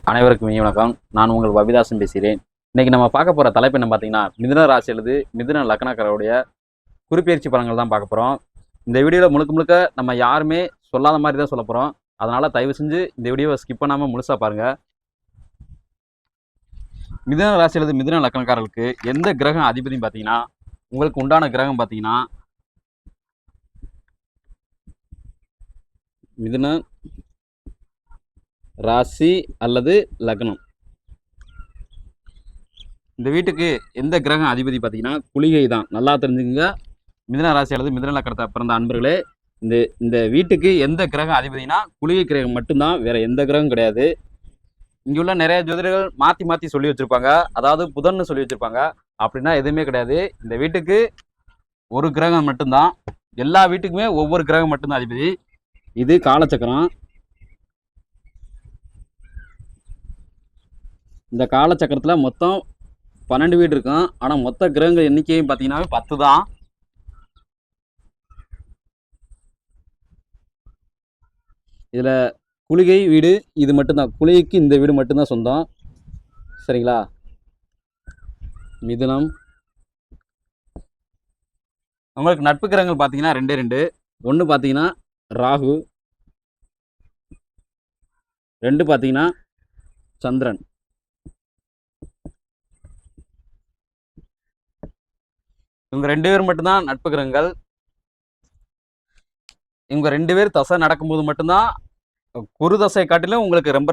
அனைவருக்கும் வணக்கம். நான் உங்கள் பபிதாசன் பேசுகிறேன். இன்னைக்கு நம்ம பார்க்க போகிற தலைப்பு என்ன பார்த்தீங்கன்னா, மிதுன ராசி அல்லது மிதுன லக்னக்காரருடைய குறிப்பெயர்ச்சி பலன்கள் தான் பார்க்க போகிறோம். இந்த வீடியோவில் முழுக்க முழுக்க நம்ம யாருமே சொல்லாத மாதிரி தான் சொல்ல போகிறோம். அதனால் தயவு செஞ்சு இந்த வீடியோவை ஸ்கிப் பண்ணாமல் முழுசாக பாருங்கள். மிதுன ராசி அல்லது மிதுன லக்னக்காரர்களுக்கு எந்த கிரகம் அதிபதினு பார்த்தீங்கன்னா, உங்களுக்கு உண்டான கிரகம் பார்த்தீங்கன்னா மிதுன ராசி அல்லது லக்னம். இந்த வீட்டுக்கு எந்த கிரகம் அதிபதி பார்த்தீங்கன்னா குளிகை தான். நல்லா தெரிஞ்சுங்க. மிதுன ராசி அல்லது மிதுன லக்னத்தை பிறந்த அன்பர்களே, இந்த வீட்டுக்கு எந்த கிரகம் அதிபதினா குளிகை கிரகம் மட்டும்தான், வேற எந்த கிரகம் கிடையாது. இங்கே உள்ள நிறைய ஜோதிடர்கள் மாற்றி மாற்றி சொல்லி வச்சுருப்பாங்க. அதாவது புதன்னு சொல்லி வச்சுருப்பாங்க. அப்படின்னா எதுவுமே கிடையாது. இந்த வீட்டுக்கு ஒரு கிரகம் மட்டும்தான். எல்லா வீட்டுக்குமே ஒவ்வொரு கிரகம் மட்டும்தான் அதிபதி. இது காலச்சக்கரம். இந்த காலச்சக்கரத்தில் மொத்தம் 12 வீடு இருக்கும். ஆனால் மொத்த கிரகங்கள் எண்ணிக்கையும் பார்த்தீங்கன்னா 10 தான். இதில் குளிகை வீடு இது மட்டும்தான். குளிகைக்கு இந்த வீடு மட்டும்தான் சொந்தம். சரிங்களா? மிதுனம். உங்களுக்கு நட்பு கிரகங்கள் பார்த்தீங்கன்னா 2 ஒன்று பார்த்தீங்கன்னா ராகு, 2 பார்த்தீங்கன்னா சந்திரன். இவங்க 2 பேர் மட்டும்தான் நட்பு கிரகங்கள். இவங்க 2 பேர் தசை நடக்கும்போது மட்டும்தான், குரு தசை காட்டிலும் உங்களுக்கு ரொம்ப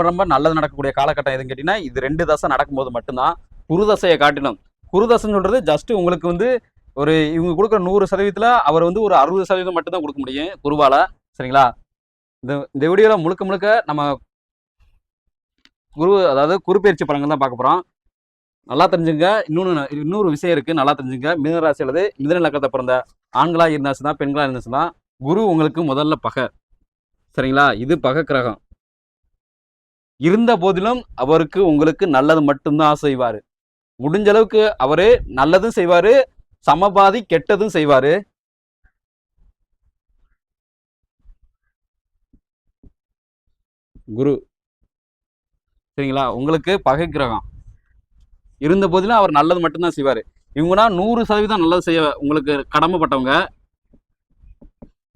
ரொம்ப நல்லது நடக்கக்கூடிய காலகட்டம் எதுன்னு கேட்டிங்கன்னா, இது 2 தசை நடக்கும்போது மட்டும்தான். குரு தசையை காட்டிலும், குரு தசைன்னு சொல்கிறது ஜஸ்ட்டு உங்களுக்கு வந்து ஒரு இவங்க கொடுக்குற 100% அவர் வந்து ஒரு 60% மட்டும்தான் கொடுக்க முடியும் குருவால். சரிங்களா? இந்த வீடியோவில் முழுக்க நம்ம அதாவது குரு பயிற்சி பலன்கள் தான் பார்க்க போகிறோம். நல்லா தெரிஞ்சுங்க. இன்னொரு விஷயம் இருக்குது, நல்லா தெரிஞ்சுங்க. மிதுன ராசி அல்லது மிதுன லக்னத்தை பிறந்த ஆண்களாக இருந்தாச்சுன்னா பெண்களாக இருந்துச்சுன்னா குரு உங்களுக்கு முதல்ல பகை. சரிங்களா? இது பகை கிரகம். இருந்த போதிலும் அவருக்கு உங்களுக்கு நல்லது மட்டும்தான் செய்வார். முடிஞ்ச அளவுக்கு அவரு நல்லதும் செய்வார், சமபாதி கெட்டதும் செய்வார். குரு சரிங்களா? உங்களுக்கு பகை கிரகம். இருந்த போதிலும் அவர் நல்லது மட்டும்தான் செய்வார். இவங்கன்னா 100% நல்லது செய்ய உங்களுக்கு கடமைப்பட்டவங்க.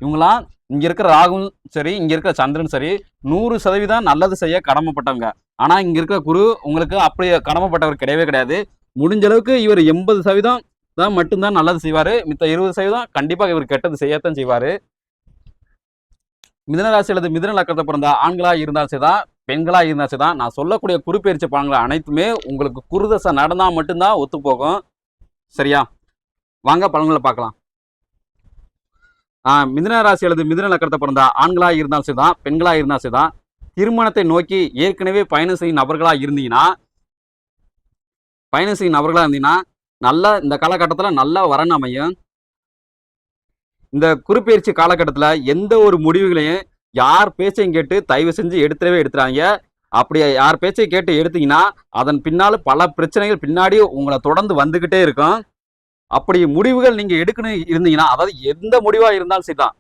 இவங்களாம் இங்கே இருக்கிற ராகும் சரி, இங்கே இருக்கிற சந்திரன் சரி, 100% நல்லது செய்ய கடமைப்பட்டவங்க. ஆனால் இங்கே இருக்கிற குரு உங்களுக்கு அப்படி கடமைப்பட்டவர் கிடையவே கிடையாது. முடிஞ்ச அளவுக்கு இவர் 80% தான் மட்டும்தான் நல்லது செய்வார். மித்த 20% கண்டிப்பாக இவர் கெட்டது செய்யத்தான் செய்வார். மிதுன ராசி அல்லது மிதுன லக்னத்தை பிறந்த ஆண்களாக இருந்தாலும் சரிதான், பெண்களாக இருந்தாலும் சரிதான், நான் சொல்லக்கூடிய குறிப்பெயர்ச்சி பலன்கள் அனைத்துமே உங்களுக்கு குருதசை நடந்தால் மட்டும்தான் ஒத்து போகும். சரியா? வாங்க பலன்களை பார்க்கலாம். மிதுன ராசி அல்லது மிதுன லக்னத்தை பிறந்த ஆண்களாக இருந்தாலும் சரிதான், பெண்களாக இருந்தாலும் சரிதான், திருமணத்தை நோக்கி ஏற்கனவே பயணம் செய்யும் நபர்களாக இருந்தீங்கன்னா நல்ல இந்த காலகட்டத்தில் நல்ல வரன் அமையும். இந்த குறிப்பெயர்ச்சி காலகட்டத்தில் எந்த ஒரு முடிவுகளையும் யார் பேச்சையும் கேட்டு தயவு செஞ்சு எடுத்துறாங்க. அப்படி யார் பேச்சை கேட்டு எடுத்தீங்கன்னா அதன் பின்னால் பல பிரச்சனைகள் பின்னாடி உங்களை தொடர்ந்து வந்துக்கிட்டே இருக்கும். அப்படி முடிவுகள் நீங்கள் எடுக்கணும் இருந்தீங்கன்னா, அதாவது எந்த முடிவாக இருந்தாலும் சரிதான்,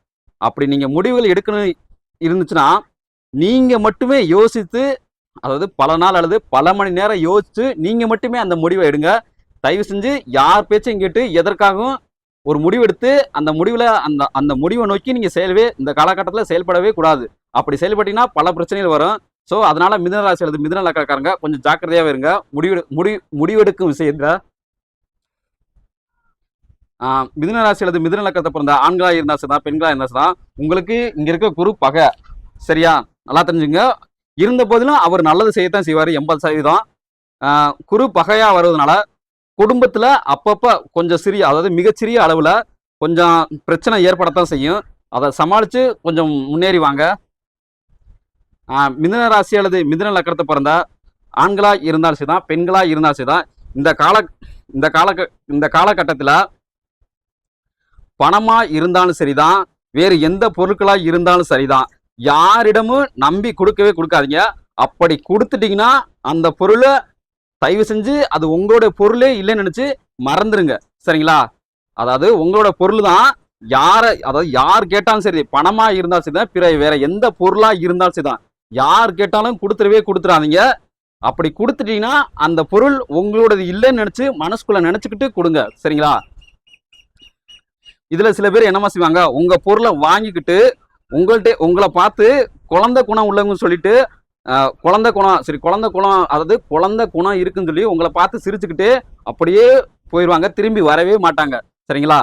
அப்படி நீங்கள் முடிவுகள் எடுக்கணும் இருந்துச்சுன்னா நீங்கள் மட்டுமே யோசித்து, அதாவது பல நாள் அல்லது பல மணி நேரம் யோசித்து நீங்கள் மட்டுமே அந்த முடிவை எடுங்க. தயவு செஞ்சு யார் பேச்சையும் கேட்டு எதற்காகவும் ஒரு முடிவெடுத்து அந்த முடிவில் அந்த முடிவை நோக்கி நீங்கள் இந்த காலகட்டத்தில் செயல்படவே கூடாது. அப்படி செயல்பட்டீங்கன்னா பல பிரச்சனைகள் வரும். ஸோ அதனால மிதுன ராசி அல்லது மிதுன லக்னக்காரங்க கொஞ்சம் ஜாக்கிரதையாகவே இருங்க. முடிவெடுக்கும் விஷயத்துல மிதுன ராசி அல்லது மிதுன லக்னத்தை பிறந்த ஆண்களாக இருந்தால் சரிதான், பெண்களாக இருந்தால் சரிதான், உங்களுக்கு இங்கே இருக்க குரு பகை. சரியா? நல்லா தெரிஞ்சுங்க. இருந்த போதிலும் அவர் நல்லது செய்யத்தான் செய்வார். 80% குரு பகையாக வருவதனால குடும்பத்தில் அப்பப்போ கொஞ்சம் அதாவது மிகச்சிறிய அளவில் கொஞ்சம் பிரச்சனை ஏற்படத்தான் செய்யும். அதை சமாளித்து கொஞ்சம் முன்னேறி வாங்க. மிதுன ராசி அல்லது மிதுன லக்னத்தை பிறந்த ஆண்களாக இருந்தாலும் சரிதான், பெண்களாக இருந்தாலும் சரிதான், இந்த காலகட்டத்தில் பணமாக இருந்தாலும் சரிதான், வேறு எந்த பொருட்களாக இருந்தாலும் சரிதான், யாரிடமும் நம்பி கொடுக்காதீங்க. அப்படி கொடுத்துட்டீங்கன்னா அந்த பொருளை தயவு செஞ்சு அது உங்களுடைய பொருளே இல்லைன்னு நினைச்சு மறந்துருங்க. சரிங்களா? அதாவது உங்களோட பொருள் தான். யார் கேட்டாலும் சரி, பணமா இருந்தாலும் சரிதான், பிற வேற எந்த பொருளா இருந்தாலும் சரிதான், யார் கேட்டாலும் கொடுத்துறாதீங்க. அப்படி கொடுத்துட்டீங்கன்னா அந்த பொருள் உங்களோடது இல்லைன்னு நினைச்சு மனசுக்குள்ள நினைச்சுக்கிட்டு கொடுங்க. சரிங்களா? இதுல சில பேர் என்னமா செய்வாங்க, உங்க பொருளை வாங்கிக்கிட்டு உங்களை பார்த்து குழந்தை குணம் உள்ளவங்கன்னு சொல்லிட்டு குழந்தை குணம், சரி குழந்தை குணம், அதாவது குழந்தை குணம் இருக்குன்னு சொல்லி உங்களை பார்த்து சிரிச்சுக்கிட்டு அப்படியே போயிடுவாங்க, திரும்பி வரவே மாட்டாங்க. சரிங்களா?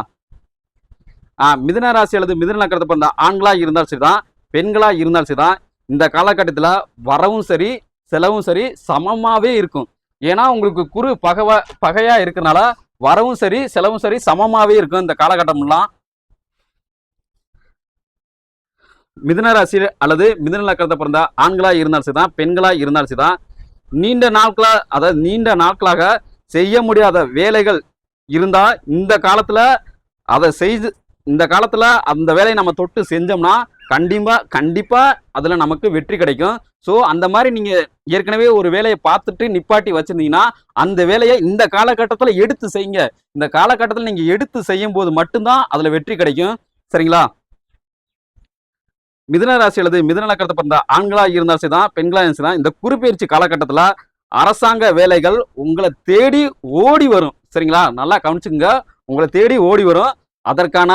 மிதுன ராசி அல்லது மிதுன லக்னத்தை பிறந்த ஆண்களா இருந்தாலும் சரிதான், பெண்களா இருந்தாலும் சரிதான், இந்த காலகட்டத்தில் வரவும் சரி செலவும் சரி சமமாவே இருக்கும். ஏன்னா உங்களுக்கு குரு பகையா இருக்கிறனால வரவும் சரி செலவும் சரி சமமாவே இருக்கும் இந்த காலகட்டம்லாம். மிதுன ராசி அல்லது மிதுன லக்னத்தை பிறந்த ஆண்களா இருந்தாலும் சரிதான், பெண்களா இருந்தாலும் சரிதான், நீண்ட நாட்களாக செய்ய முடியாத வேலைகள் இருந்தா இந்த காலத்துல அந்த வேலையை நம்ம தொட்டு செஞ்சோம்னா கண்டிப்பா அதுல நமக்கு வெற்றி கிடைக்கும். ஸோ அந்த மாதிரி நீங்க ஏற்கனவே ஒரு வேலையை பார்த்துட்டு நிப்பாட்டி வச்சிருந்தீங்கன்னா அந்த வேலையை இந்த காலகட்டத்துல எடுத்து செய்யுங்க. இந்த காலகட்டத்தில் நீங்க எடுத்து செய்யும் போது மட்டும்தான் அதுல வெற்றி கிடைக்கும். சரிங்களா? மிதுன ராசி அல்லது மிதுன லக்னத்தை பிறந்த ஆண்களா இருந்தாலும் சரிதான், பெண்களா இருந்தாலும் இந்த குறுப்பெயர்ச்சி காலகட்டத்துல அரசாங்க வேலைகள் உங்களை தேடி ஓடி வரும். சரிங்களா? நல்லா கவனிச்சுங்க, உங்களை தேடி ஓடி வரும். அதற்கான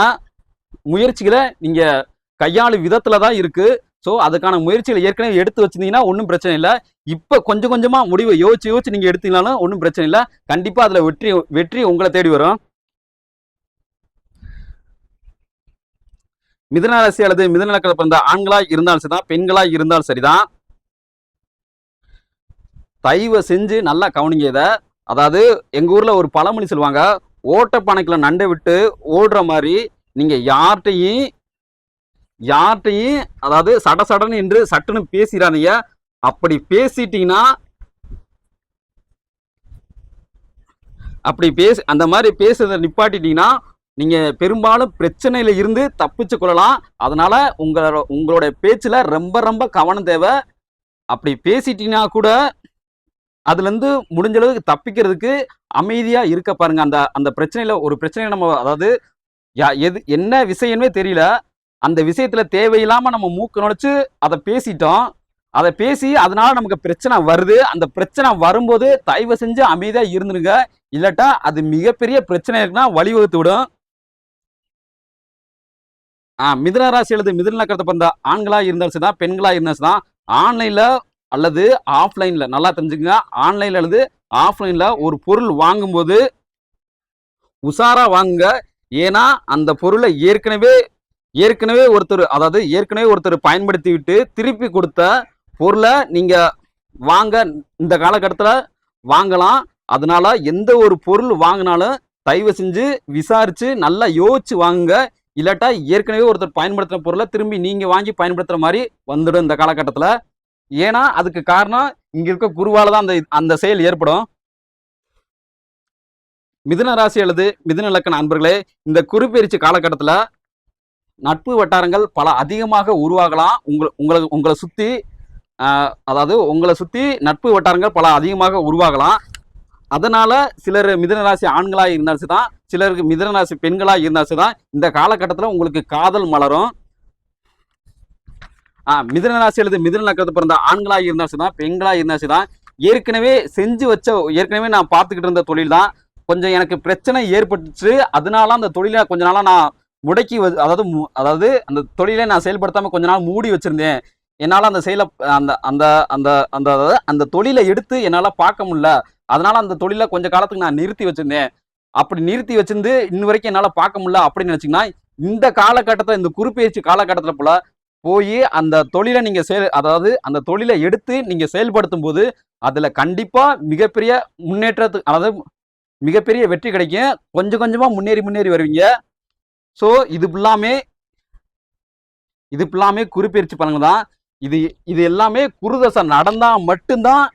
முயற்சிகளை நீங்க கையாளு விதத்துல தான் இருக்கு. ஸோ அதுக்கான முயற்சிகளை ஏற்கனவே எடுத்து வச்சிருந்தீங்கன்னா ஒன்றும் பிரச்சனை இல்லை. இப்போ கொஞ்சம் கொஞ்சமா முடிவை யோசிச்சு நீங்க எடுத்தீங்கனாலும் ஒன்றும் பிரச்சனை இல்லை. கண்டிப்பா அதுல வெற்றி உங்களை தேடி வரும். மிதுன ராசி அல்லது மிதுன லக்னத்தை பிறந்த ஆண்களா இருந்தாலும் சரிதான், பெண்களா இருந்தாலும் சரிதான், தயவு செஞ்சு நல்லா கவனிங்க இதை. அதாவது எங்க ஊர்ல ஒரு பழமொழி சொல்லுவாங்க, ஓட்டப்பனைக்குள்ள நண்டை விட்டு ஓடுற மாதிரி நீங்க யார்கிட்டையும் அதாவது சடசடன்னு என்று சட்டுன்னு பேசிடாதீங்க. அப்படி பேசிட்டீங்கன்னா அந்த மாதிரி பேசுறத நிப்பாட்டிட்டீங்கன்னா நீங்க பெரும்பாலும் பிரச்சனையில இருந்து தப்பிச்சு கொள்ளலாம். அதனால உங்களோட பேச்சுல ரொம்ப ரொம்ப கவனம் தேவை. அப்படி பேசிட்டீங்கன்னா கூட அதுல இருந்து முடிஞ்ச அளவுக்கு தப்பிக்கிறதுக்கு அமைதியா இருக்க பாருங்க. அந்த பிரச்சனையில ஒரு பிரச்சனையை நம்ம, அதாவது என்ன விஷயமே தெரியல, அந்த விஷயத்துல தேவையில்லாம நம்ம மூக்கு நுழைச்சு அதை பேசிட்டோம். அதை பேசி அதனால நமக்கு பிரச்சனை வருது. அந்த பிரச்சனை வரும்போது தயவு செஞ்சு அமைதியா இருந்துருங்க. இல்லாட்டா அது மிகப்பெரிய பிரச்சனை இருக்குன்னா வழிவகுத்து விடும். மிதுன ராசி அல்லது மிதுன லக்னத்தை பிறந்த ஆண்களா இருந்தாலும் சரிதான், பெண்களா இருந்தாலும் சரிதான், ஆன்லைன்ல அல்லது ஆஃப்லைன்ல, நல்லா தெரிஞ்சுக்கங்க, ஆன்லைன்ல அல்லது ஆஃப்லைன்ல ஒரு பொருள் வாங்கும்போது உஷாரா வாங்குங்க. ஏன்னா அந்த பொருளை ஏற்கனவே ஒருத்தர் பயன்படுத்தி விட்டு திருப்பி கொடுத்த பொருளை நீங்க இந்த காலகட்டத்தில் வாங்கலாம். அதனால எந்த ஒரு பொருள் வாங்கினாலும் தயவு செஞ்சு விசாரிச்சு நல்லா யோசிச்சு வாங்குங்க. இல்லாட்டா ஏற்கனவே ஒருத்தர் பயன்படுத்தின பொருளை திரும்பி நீங்க வாங்கி பயன்படுத்துற மாதிரி வந்துடும் இந்த காலகட்டத்தில். ஏன்னா அதுக்கு காரணம் இங்க இருக்க குருவால தான் அந்த செயல் ஏற்படும். மிதுன ராசி அல்லது மிதுன லக்ன அன்பர்களே, இந்த குறுப்பெயர்ச்சி காலகட்டத்தில் நட்பு வட்டாரங்கள் பல அதிகமாக உருவாகலாம். உங்களை சுத்தி, அதாவது உங்களை சுத்தி நட்பு வட்டாரங்கள் பல அதிகமாக உருவாகலாம். அதனால சிலர் மிதுன ராசி ஆண்களா இருந்தாலும் சரிதான், சிலருக்கு மிதுன ராசி பெண்களா இருந்தாலும் சரிதான், இந்த காலகட்டத்தில் உங்களுக்கு காதல் மலரும். மிதுன ராசி அல்லது மிதுன லக்னத்தை பிறந்த ஆண்களா இருந்தாலும் சரிதான், பெண்களா இருந்தாலும் சரிதான், ஏற்கனவே நான் பார்த்துக்கிட்டு இருந்த தொழில் தான் கொஞ்சம் எனக்கு பிரச்சனை ஏற்பட்டுச்சு. அதனால அந்த தொழிலை கொஞ்ச நாளா நான் முடக்கி, அதாவது அந்த தொழிலை நான் செயல்படுத்தாம கொஞ்ச நாள் மூடி வச்சிருந்தேன். என்னால அந்த செயலை அந்த தொழிலை எடுத்து என்னால பார்க்க முடியல. அதனால அந்த தொழிலை கொஞ்ச காலத்துக்கு நான் நிறுத்தி வச்சிருந்தேன். அப்படி நிறுத்தி வச்சிருந்து இன்ன வரைக்கும் என்னால பார்க்க முடியல அப்படின்னு நினைச்சீங்கன்னா இந்த காலகட்டத்தில், இந்த குறுப்பெயர்ச்சி காலகட்டத்தில் போல போய் அந்த தொழிலை நீங்க அந்த தொழிலை எடுத்து நீங்க செயல்படுத்தும் போது அதுல கண்டிப்பா மிகப்பெரிய முன்னேற்றத்துக்கு, அதாவது மிகப்பெரிய வெற்றி கிடைக்கும். கொஞ்சம் கொஞ்சமா முன்னேறி வருவீங்க. ஸோ இது எல்லாமே குறுப்பெயர்ச்சி பலன்கள் தான். இது எல்லாமே குருதசை நடந்தா மட்டும்தான்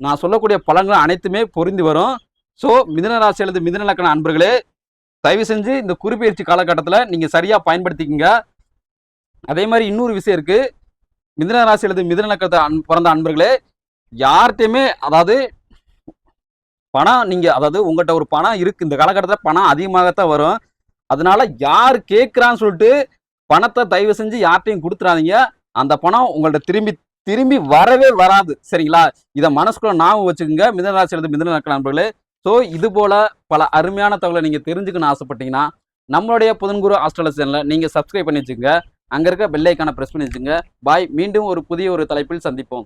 நான் சொல்லக்கூடிய பலன்கள் அனைத்துமே பொருந்தி வரும். ஸோ மிதுன ராசி அல்லது மிதுன லக்ன அன்பர்களே, தயவு செஞ்சு இந்த குறுப்பெயர்ச்சி காலகட்டத்தில் நீங்க சரியா பயன்படுத்திக்கங்க. அதே மாதிரி இன்னொரு விஷயம் இருக்கு. மிதுன ராசி அல்லது மிதுன லக்னத்தை பிறந்த அன்பர்களே, யார்கிட்டையுமே, அதாவது பணம், நீங்க அதாவது உங்கள்கிட்ட ஒரு பணம் இருக்கு, இந்த காலகட்டத்தில் பணம் அதிகமாகத்தான் வரும். அதனால யார் கேட்குறான்னு சொல்லிட்டு பணத்தை தயவு செஞ்சு யார்கிட்டையும் கொடுத்துறாதீங்க. அந்த பணம் உங்கள்ட்ட திரும்பி வரவே வராது. சரிங்களா? இதை மனசுக்குள்ள ஞாபகம் வச்சுக்கோங்க மிதுன ராசி அல்லது மிதுன லக்ன நண்பர்களே. ஸோ இது போல பல அருமையான தகவலை நீங்க தெரிஞ்சுக்கணும்னு ஆசைப்பட்டீங்கன்னா நம்மளுடைய புதன்குரு ஆஸ்ட்ராலஜி சேனலை நீங்க சப்ஸ்கிரைப் பண்ணி வச்சுக்கோங்க. அங்க இருக்க பெல் ஐக்கானை பிரஸ் பண்ணி வச்சுங்க. பாய். மீண்டும் ஒரு புதிய தலைப்பில் சந்திப்போம்.